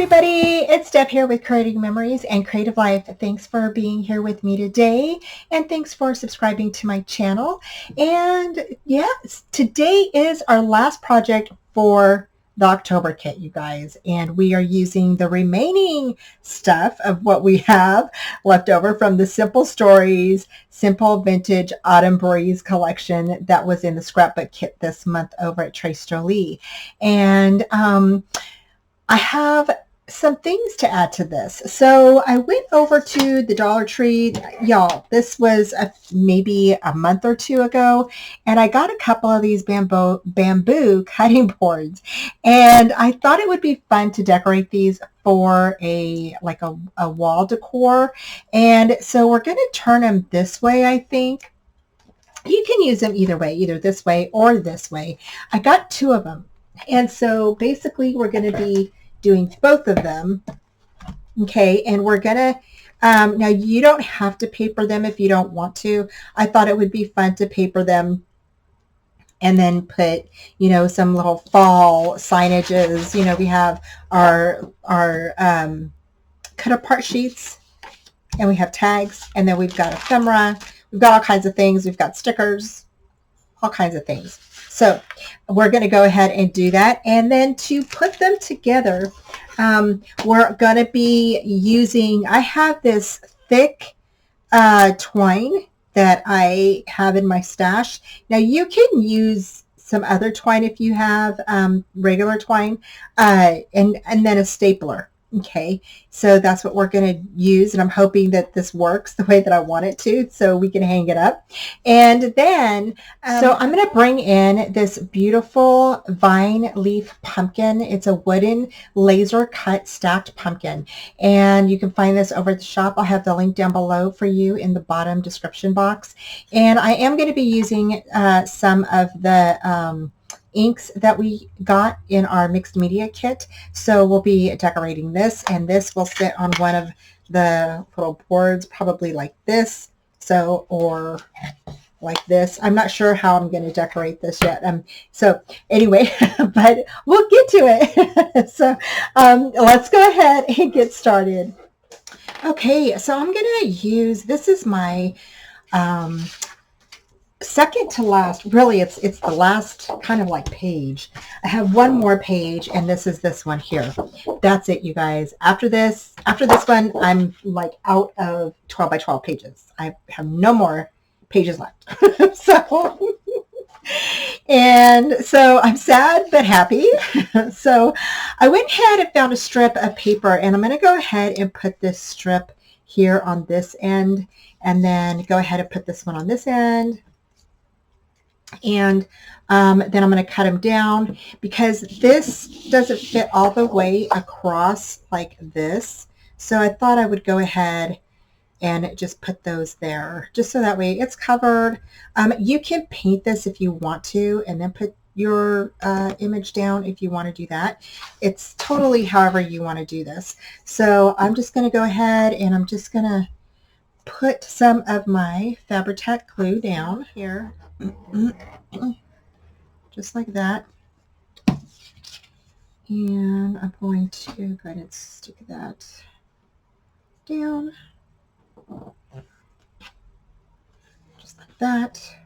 everybody, it's Deb here with Creating Memories and Creative Life. Thanks for being here with me today, and thanks for subscribing to my channel. And yes, today is our last project for the October kit, you guys, and we are using the remaining stuff of what we have left over from the Simple Stories Simple Vintage Autumn Breeze collection that was in the scrapbook kit this month over at Jolie. And I have some things to add to this. So I went over to the Dollar Tree. Y'all, this was maybe a month or two ago, and I got a couple of these bamboo cutting boards, and I thought it would be fun to decorate these for a wall decor. And so we're going to turn them this way, I think. You can use them either way, either this way or this way. I got two of them. And so basically we're going to be doing both of them. Okay, and we're going to, now you don't have to paper them if you don't want to. I thought it would be fun to paper them and then put, some little fall signages. We have our cut apart sheets, and we have tags, and then we've got ephemera. We've got all kinds of things. We've got stickers, all kinds of things. So we're going to go ahead and do that. And then to put them together, we're going to be using, I have this thick twine that I have in my stash. Now you can use some other twine if you have regular twine, and then a stapler. Okay, so that's what we're going to use, and I'm hoping that this works the way that I want it to, so we can hang it up. And then, so I'm going to bring in this beautiful vine leaf pumpkin. It's a wooden laser cut stacked pumpkin, and you can find this over at the shop. I'll have the link down below for you in the bottom description box. And I am going to be using some of the inks that we got in our mixed media kit. So we'll be decorating this, and this will sit on one of the little boards, probably like this, or like this. I'm not sure how I'm going to decorate this yet. So anyway, but we'll get to it. So let's go ahead and get started. Okay, so I'm going to use, this is my second to last, really it's the last kind of like page. I have one more page, and this is this one here. That's it, you guys. After this one, I'm like out of 12 by 12 pages. I have no more pages left. And so I'm sad but happy. So I went ahead and found a strip of paper, and I'm going to go ahead and put this strip here on this end, and then go ahead and put this one on this end. And then I'm going to cut them down, because this doesn't fit all the way across like this. So I thought I would go ahead and just put those there, just so that way it's covered. You can paint this if you want to, and then put your image down if you want to do that. It's totally however you want to do this. So I'm just going to go ahead, and I'm just going to put some of my Fabri-Tac glue down here. Just like that. And I'm going to go ahead and stick that down. Just like that.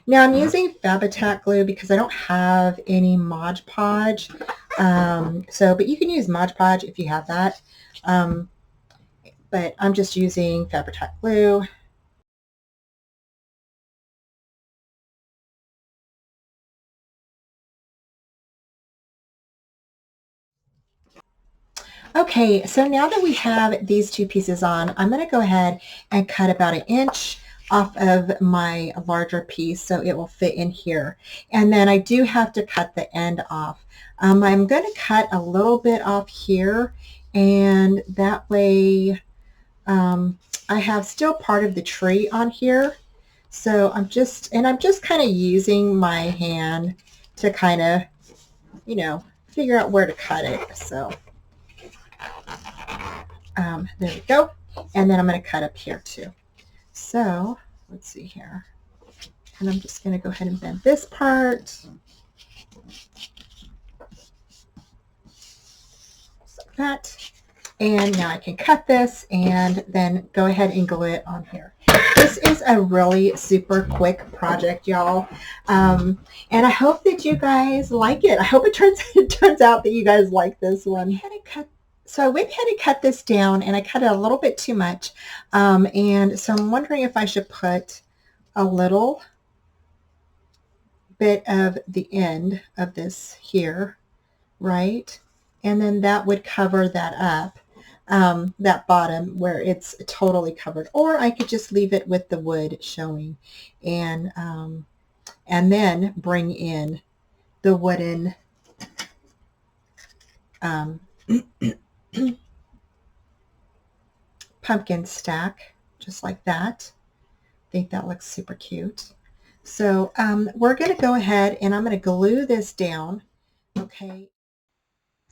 Now I'm using Fabri-Tac glue because I don't have any Mod Podge. But you can use Mod Podge if you have that. But I'm just using Fabri-Tac glue. Okay, so now that we have these two pieces on, I'm going to go ahead and cut about 1 inch off of my larger piece so it will fit in here. And then I do have to cut the end off. I'm going to cut a little bit off here, and that way I have still part of the tree on here. So I'm just kind of using my hand to kind of, figure out where to cut it. So there we go. And then I'm going to cut up here too. So let's see here. And I'm just going to go ahead and bend this part. like that. And now I can cut this and then go ahead and glue it on here. This is a really super quick project, y'all. And I hope that you guys like it. I hope it turns out that you guys like this one. So I went ahead and cut this down, and I cut it a little bit too much. And so I'm wondering if I should put a little bit of the end of this here, right? And then that would cover that up, that bottom where it's totally covered. Or I could just leave it with the wood showing and then bring in the wooden um, pumpkin stack, just like that. I think that looks super cute. So we're going to go ahead and I'm going to glue this down. Okay.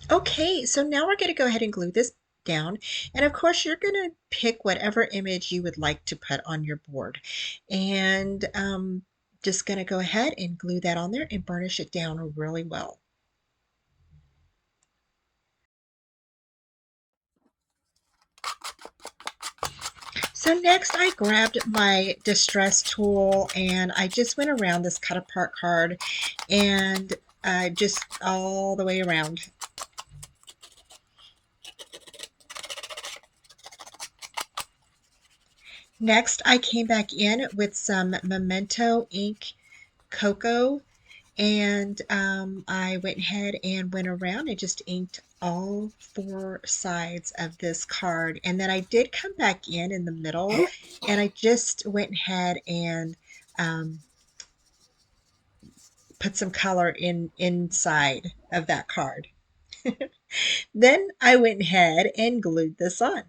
Okay, so now we're going to go ahead and glue this down. And of course, you're going to pick whatever image you would like to put on your board. And just going to go ahead and glue that on there and burnish it down really well. So next I grabbed my distress tool and I just went around this cut apart card and just all the way around. Next I came back in with some Memento ink cocoa and I went ahead and went around and just inked all four sides of this card. And then I did come back in the middle and I just went ahead and put some color inside of that card. Then I went ahead and glued this on.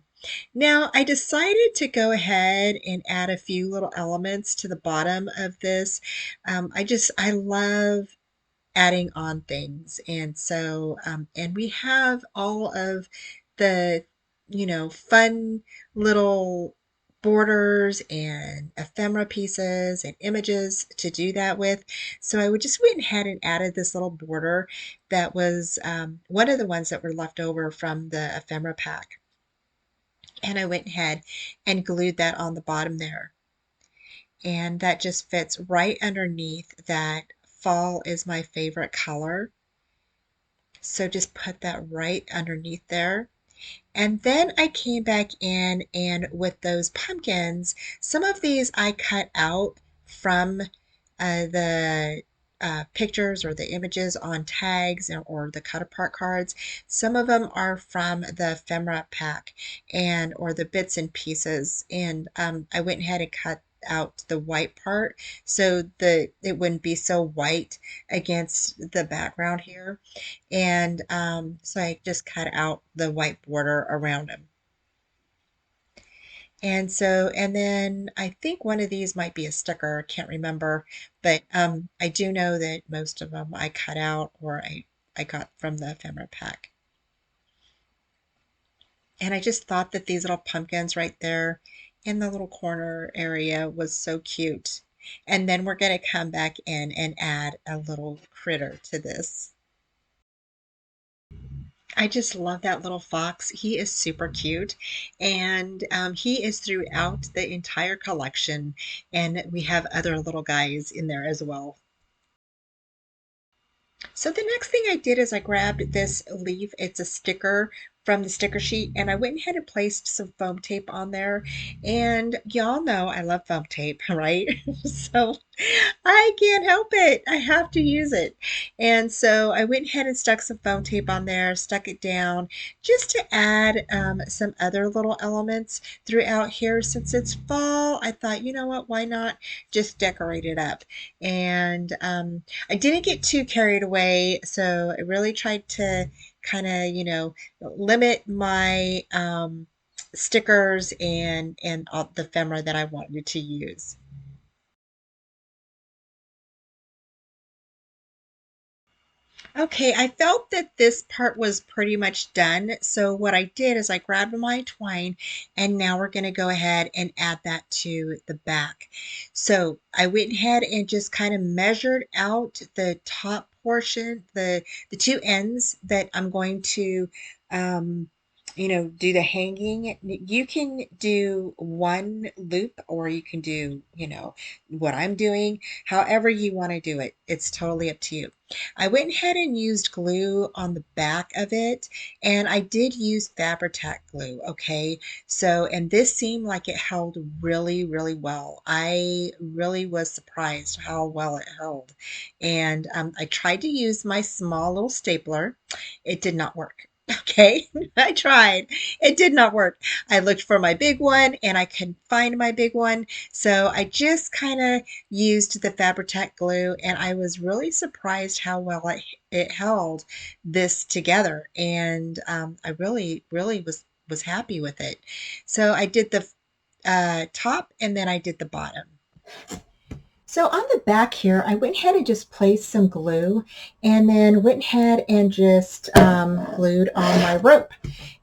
Now I decided to go ahead and add a few little elements to the bottom of this. I love adding on things. And so, and we have all of the, fun little borders and ephemera pieces and images to do that with. So I would just went ahead and added this little border that was one of the ones that were left over from the ephemera pack. And I went ahead and glued that on the bottom there. And that just fits right underneath that fall is my favorite color. So just put that right underneath there. And then I came back in and with those pumpkins, some of these I cut out from the pictures or the images on tags or the cut apart cards. Some of them are from the ephemera pack or the bits and pieces. And I went ahead and cut out the white part so that it wouldn't be so white against the background here. And so I just cut out the white border around them. And then I think one of these might be a sticker, I can't remember, but I do know that most of them I cut out or I got from the ephemera pack. And I just thought that these little pumpkins right there in the little corner area was so cute. And then we're going to come back in and add a little critter to this. I just love that little fox. He is super cute, and he is throughout the entire collection, and we have other little guys in there as well. So the next thing I did is I grabbed this leaf. It's a sticker from the sticker sheet, and I went ahead and placed some foam tape on there. And y'all know I love foam tape, right? So I can't help it. I have to use it. And so I went ahead and stuck some foam tape on there, stuck it down just to add some other little elements throughout here. Since it's fall, I thought, you know what, why not just decorate it up? And I didn't get too carried away, so I really tried to kind of, limit my stickers and all the ephemera that I wanted to use. Okay, I felt that this part was pretty much done. So what I did is I grabbed my twine and now we're going to go ahead and add that to the back. So I went ahead and just kind of measured out the top portion, the two ends that I'm going to um, do the hanging. You can do one loop or you can do, what I'm doing. However you want to do it. It's totally up to you. I went ahead and used glue on the back of it, and I did use Fabri-Tac glue, okay? So, and this seemed like it held really, really well. I really was surprised how well it held. And I tried to use my small little stapler. It did not work. Okay, I tried. It did not work. I looked for my big one and I couldn't find my big one. So I just kind of used the Fabri-Tac glue, and I was really surprised how well it held this together. And I really, really was happy with it. So I did the top and then I did the bottom. So on the back here, I went ahead and just placed some glue and then went ahead and just glued on my rope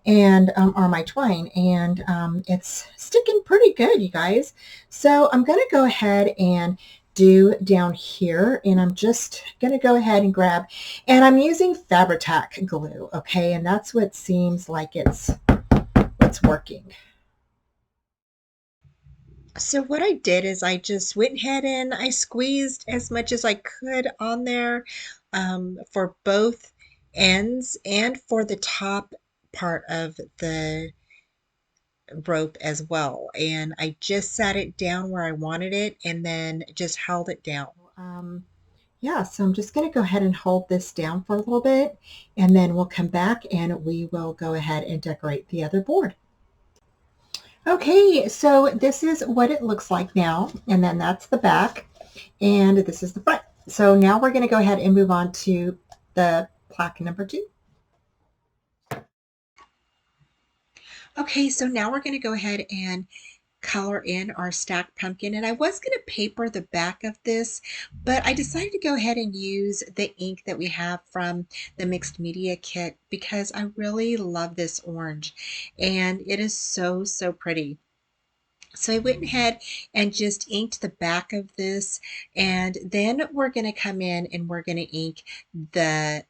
and or my twine, and it's sticking pretty good, you guys. So I'm going to go ahead and do down here, and I'm just going to go ahead and grab, and I'm using Fabri-Tac glue, okay, and that's what seems like it's working. So what I did is I just went ahead and I squeezed as much as I could on there, for both ends and for the top part of the rope as well. And I just sat it down where I wanted it and then just held it down. Um, yeah, so I'm just going to go ahead and hold this down for a little bit, and then we'll come back and we will go ahead and decorate the other board. Okay, so this is what it looks like now, and then that's the back, and this is the front. So now we're going to go ahead and move on to the plaque number 2. Okay, so now we're going to go ahead and color in our stacked pumpkin, and I was going to paper the back of this, but I decided to go ahead and use the ink that we have from the mixed media kit because I really love this orange and it is so, so pretty. So I went ahead and just inked the back of this, and then we're going to come in and we're going to ink the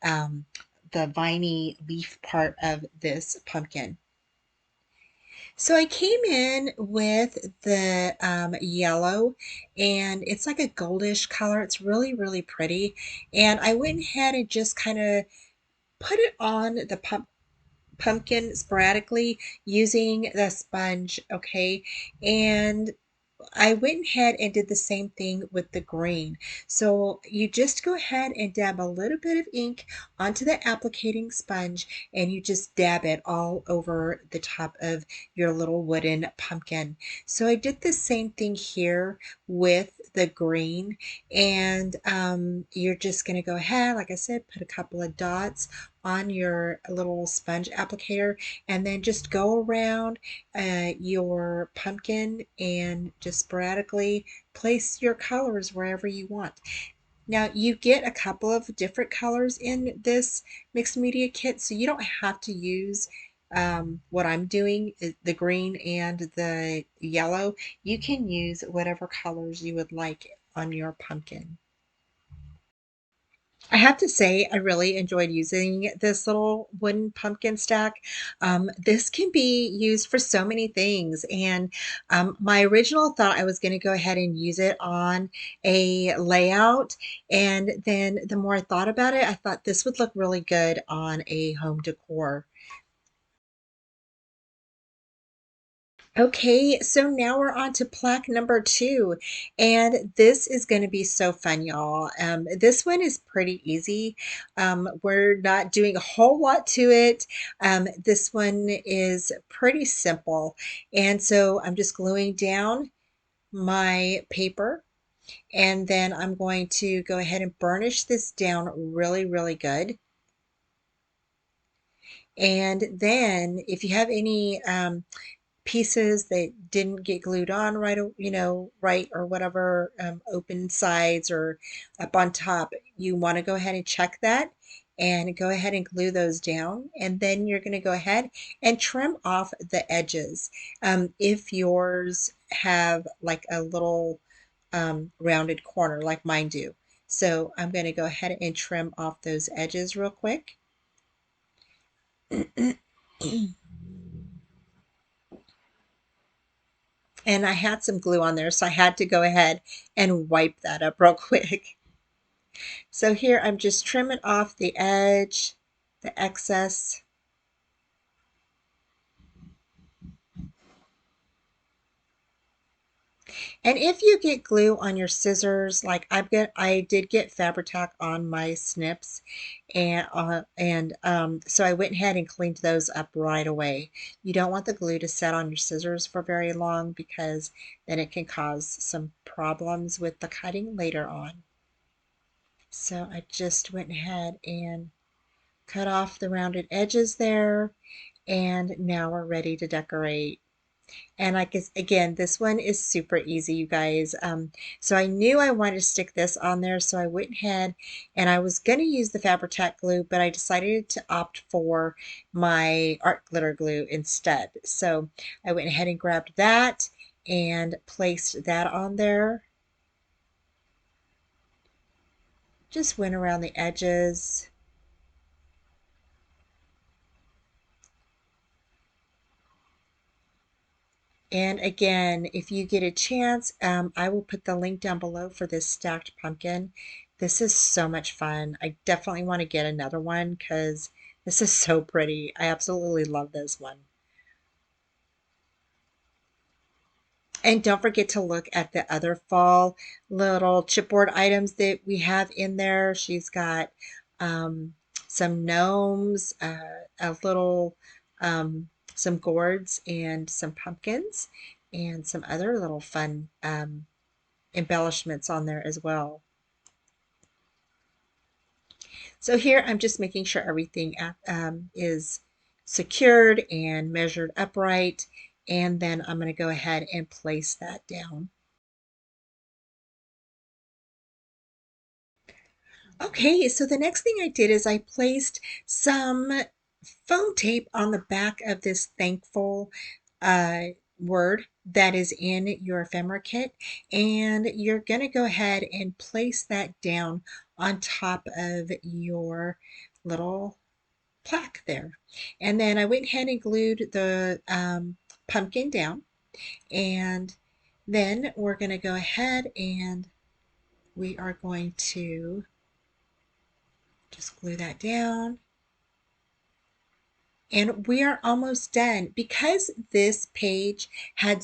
viney leaf part of this pumpkin. So I came in with the yellow, and it's like a goldish color. It's really, really pretty. And I went ahead and just kind of put it on the pumpkin sporadically using the sponge, okay? And I went ahead and did the same thing with the green. So you just go ahead and dab a little bit of ink onto the applicating sponge, and you just dab it all over the top of your little wooden pumpkin. So I did the same thing here with the green, and you're just going to go ahead, like I said, put a couple of dots on your little sponge applicator, and then just go around your pumpkin and just sporadically place your colors wherever you want. Now you get a couple of different colors in this mixed media kit, so you don't have to use what I'm doing, the green and the yellow. You can use whatever colors you would like on your pumpkin. I have to say, I really enjoyed using this little wooden pumpkin stack. This can be used for so many things. And my original thought I was going to go ahead and use it on a layout. And then the more I thought about it, I thought this would look really good on a home decor. Okay, so now we're on to plaque number 2, and this is going to be so fun, y'all. This one is pretty easy. We're not doing a whole lot to it. This one is pretty simple, and so I'm just gluing down my paper, and then I'm going to go ahead and burnish this down really, really good. And then if you have any pieces that didn't get glued on right, right or whatever, open sides or up on top, you want to go ahead and check that and go ahead and glue those down. And then you're going to go ahead and trim off the edges. If yours have like a little rounded corner like mine do. So I'm going to go ahead and trim off those edges real quick. And I had some glue on there, so I had to go ahead and wipe that up real quick. So here I'm just trimming off the edge, the excess. And if you get glue on your scissors, like I did get Fabri-Tac on my snips, and so I went ahead and cleaned those up right away. You don't want the glue to set on your scissors for very long because then it can cause some problems with the cutting later on. So I just went ahead and cut off the rounded edges there, and now we're ready to decorate. And I guess again, this one is super easy, you guys. So I knew I wanted to stick this on there, so I went ahead and I was going to use the Fabri-Tac glue, but I decided to opt for my art glitter glue instead. So I went ahead and grabbed that and placed that on there. Just went around the edges. And again, if you get a chance, I will put the link down below for this stacked pumpkin. This is so much fun. I definitely want to get another one because this is so pretty. I absolutely love this one. And don't forget to look at the other fall little chipboard items that we have in there. She's got some gnomes, a little, some gourds, and some pumpkins, and some other little fun embellishments on there as well. So here I'm just making sure everything is secured and measured upright, and then I'm going to go ahead and place that down. Okay, so the next thing I did is I placed some foam tape on the back of this thankful uh, word that is in your ephemera kit, and you're going to go ahead and place that down on top of your little plaque there. And then I went ahead and glued the pumpkin down, and then we're going to go ahead and we are going to just glue that down. And we are almost done. Because this page had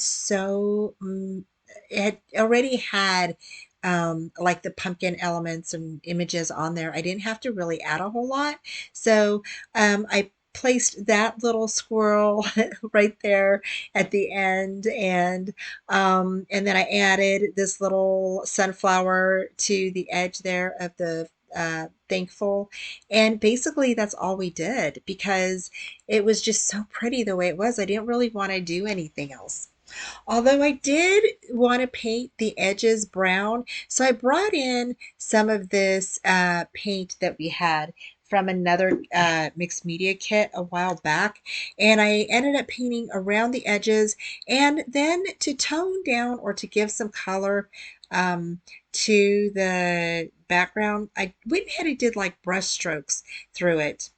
it already had like the pumpkin elements and images on there. I didn't have to really add a whole lot. So I placed that little squirrel right there at the end, and then I added this little sunflower to the edge there of the thankful. And basically that's all we did because it was just so pretty the way it was. I didn't really want to do anything else. Although I did want to paint the edges brown, so I brought in some of this paint that we had from another mixed media kit a while back, and I ended up painting around the edges, and then to tone down or to give some color to the background, I went ahead and did like brush strokes through it.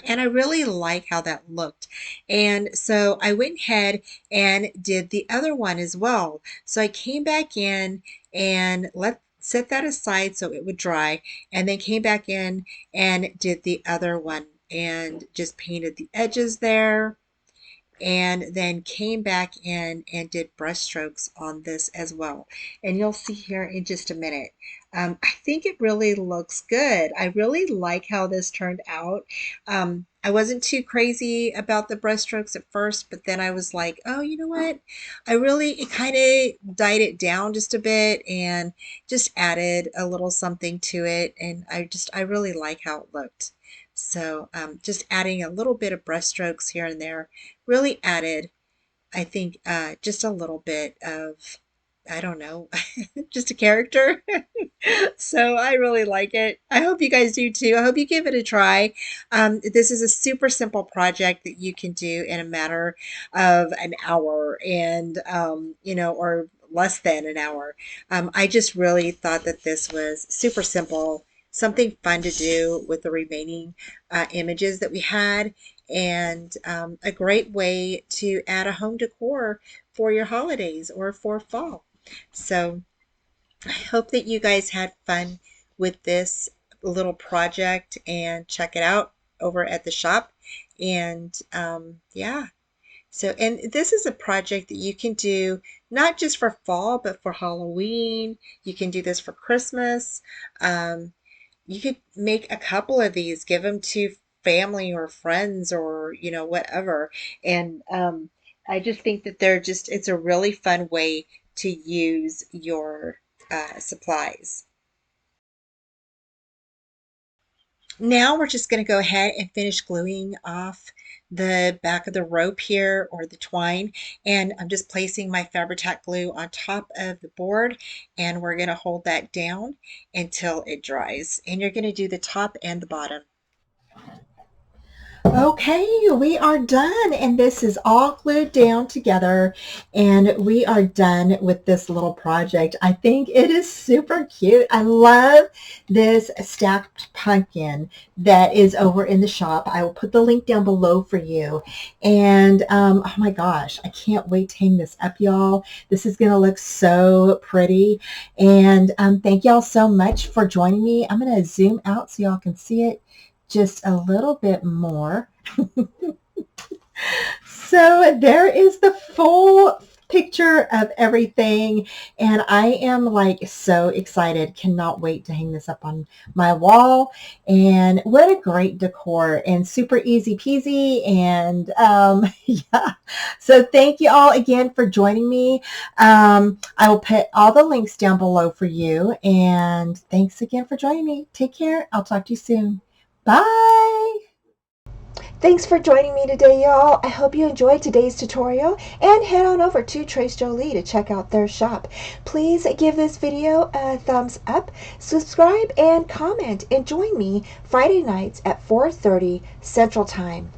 And I really like how that looked. And so I went ahead and did the other one as well. So I came back in and set that aside so it would dry, and then came back in and did the other one and just painted the edges there, and then came back in and did brush strokes on this as well. And you'll see here in just a minute. I think it really looks good. I really like how this turned out. I wasn't too crazy about the brush strokes at first, but then I was like, oh, you know what? It kind of dyed it down just a bit and just added a little something to it. And I really like how it looked. So just adding a little bit of brush strokes here and there really added, I think, just a little bit of, I don't know, just a character. So I really like it. I hope you guys do too. I hope you give it a try. This is a super simple project that you can do in a matter of an hour, and or less than an hour. I just really thought that this was super simple, something fun to do with the remaining images that we had. and a great way to add a home decor for your holidays or for fall. So I hope that you guys had fun with this little project and check it out over at the shop. And yeah, so, and this is a project that you can do not just for fall, but for Halloween. You can do this for Christmas. Um, you could make a couple of these, give them to family or friends or, whatever. And I just think that it's a really fun way to use your supplies. Now we're just going to go ahead and finish gluing off the back of the rope here or the twine, and I'm just placing my Fabri-Tac glue on top of the board, and we're going to hold that down until it dries, and you're going to do the top and the bottom. Okay, we are done, and this is all glued down together, and we are done with this little project. I think it is super cute. I love this stacked pumpkin that is over in the shop. I will put the link down below for you. And oh my gosh, I can't wait to hang this up, y'all. This is going to look so pretty. And thank y'all so much for joining me. I'm going to zoom out so y'all can see it just a little bit more. So there is the full picture of everything, and I am like so excited. Cannot wait to hang this up on my wall. And what a great decor, and super easy peasy. And yeah, so thank you all again for joining me. I will put all the links down below for you, and thanks again for joining me. Take care. I'll talk to you soon. Bye. Thanks for joining me today, y'all. I hope you enjoyed today's tutorial, and head on over to Trace Jolie to check out their shop. Please give this video a thumbs up, subscribe, and comment, and join me Friday nights at 4:30 Central Time.